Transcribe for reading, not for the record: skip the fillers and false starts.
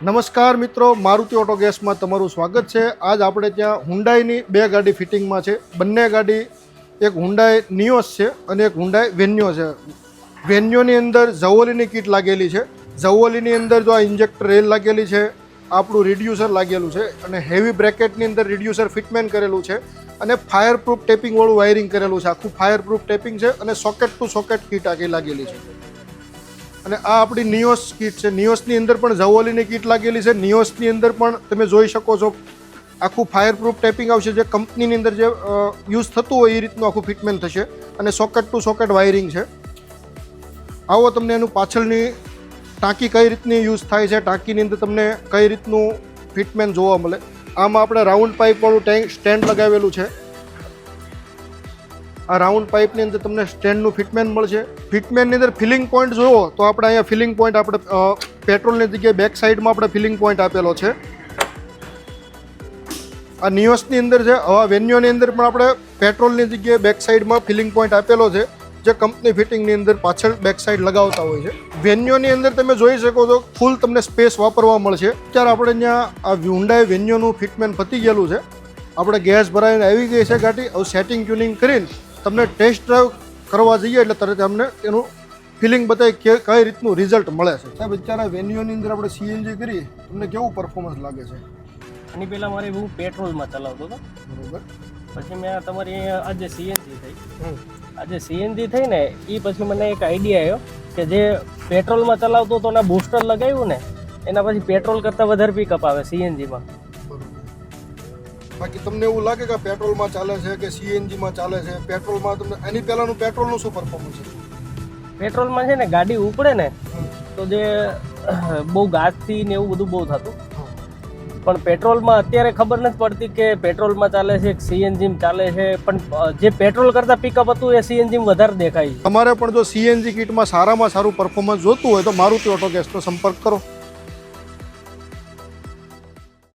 નમસ્કાર મિત્રો, મારુતિ ઓટો ગેસમાં તમારું સ્વાગત છે। આજ આપણે ત્યાં હુન્ડાઈની બે ગાડી ફિટિંગમાં છે। બંને ગાડી એક હુન્ડાઈ નિયોસ છે અને એક હુન્ડાઈ વેન્યો છે। વેન્યોની અંદર ઝવોલીની કીટ લાગેલી છે। ઝવોલીની અંદર જો આ ઇન્જેક્ટર રેલ લાગેલી છે, આપણું રિડ્યુસર લાગેલું છે અને હેવી બ્રેકેટની અંદર રિડ્યુસર ફિટમેન કરેલું છે અને ફાયર પ્રૂફ ટેપિંગવાળું વાયરિંગ કરેલું છે। આખું ફાયર પ્રૂફ ટેપિંગ છે અને સોકેટ ટુ સોકેટ કીટ આખી લાગેલી છે। અને આ આપણી નિયોસ કીટ છે। નિયોસની અંદર પણ ઝવોલીની કીટ લાગેલી છે। નિયોસની અંદર પણ તમે જોઈ શકો છો આખું ફાયર પ્રૂફ ટેપિંગ આવશે, જે કંપનીની અંદર જે યુઝ થતું હોય એ રીતનું આખું ફિટમેન થશે અને સોકેટ ટુ સોકેટ વાયરિંગ છે। આવો તમને એનું પાછળની ટાંકી કઈ રીતની યુઝ થાય છે, ટાંકીની અંદર તમને કઈ રીતનું ફિટમેન જોવા મળે। આમાં આપણે રાઉન્ડ પાઇપવાળું સ્ટેન્ડ લગાવેલું છે। આ રાઉન્ડ પાઇપની અંદર તમને સ્ટેન્ડનું ફિટમેન મળશે। ફિટમેનની અંદર ફિલિંગ પોઈન્ટ જોવો તો આપણે અહીંયા ફિલિંગ પોઈન્ટ આપણે પેટ્રોલની જગ્યાએ બેક સાઈડમાં આપણે ફિલિંગ પોઈન્ટ આપેલો છે। આ નિયોસની અંદર છે। હવે વેન્યોની અંદર પણ આપણે પેટ્રોલની જગ્યાએ બેક સાઈડમાં ફિલિંગ પોઈન્ટ આપેલો છે, જે કંપની ફિટિંગની અંદર પાછળ બેક સાઈડ લગાવતા હોય છે। વેન્યોની અંદર તમે જોઈ શકો છો ફૂલ તમને સ્પેસ વાપરવા મળશે। અત્યારે આપણે ત્યાં આ હુન્ડાઈ વેન્યોનું ફિટમેન પતી ગયેલું છે। આપણે ગેસ ભરાવીને આવી ગઈ છે ગાડી। હવે સેટિંગ ટ્યુનિંગ કરીને તમને ટેસ્ટ ડ્રાઈવ કરવા જઈએ એટલે તરત અમને એનું ફિલિંગ બતાવી કે કઈ રીતનું રિઝલ્ટ મળે છે। સાહેબ, અત્યારે વેન્યુની અંદર આપણે સીએનજી કરીએ, તમને કેવું પરફોર્મન્સ લાગે છે? આની પહેલાં મારે હું પેટ્રોલમાં ચલાવતો હતો, બરોબર। પછી મેં તમારી આજે સીએનજી થઈ, આજે સીએનજી થઈ ને એ પછી મને એક આઈડિયા આવ્યો કે જે પેટ્રોલમાં ચલાવતો હતો ને બૂસ્ટર લગાવ્યું ને એના પછી પેટ્રોલ કરતાં વધારે પિકઅપ આવે સીએનજીમાં। બાકી તમને એવું લાગે કે પેટ્રોલમાં ચાલે છે કે સીએનજીમાં ચાલે છે? પેટ્રોલમાં તમને એની પહેલાંનું પેટ્રોલનું શું પરફોર્મન્સ છે? પેટ્રોલમાં છે ને ગાડી ઉપડે ને તો જે બહુ ગાજથી ને એવું બધું બહુ થતું, પણ પેટ્રોલમાં અત્યારે ખબર નથી પડતી કે પેટ્રોલમાં ચાલે છે કે સીએનજીમાં ચાલે છે, પણ જે પેટ્રોલ કરતાં પિકઅપ હતું એ સીએનજીમાં વધારે દેખાય છે। તમારે પણ જો સીએનજી કિટમાં સારામાં સારું પરફોર્મન્સ જોતું હોય તો મારુતિ ઓટો ગેસનો સંપર્ક કરો।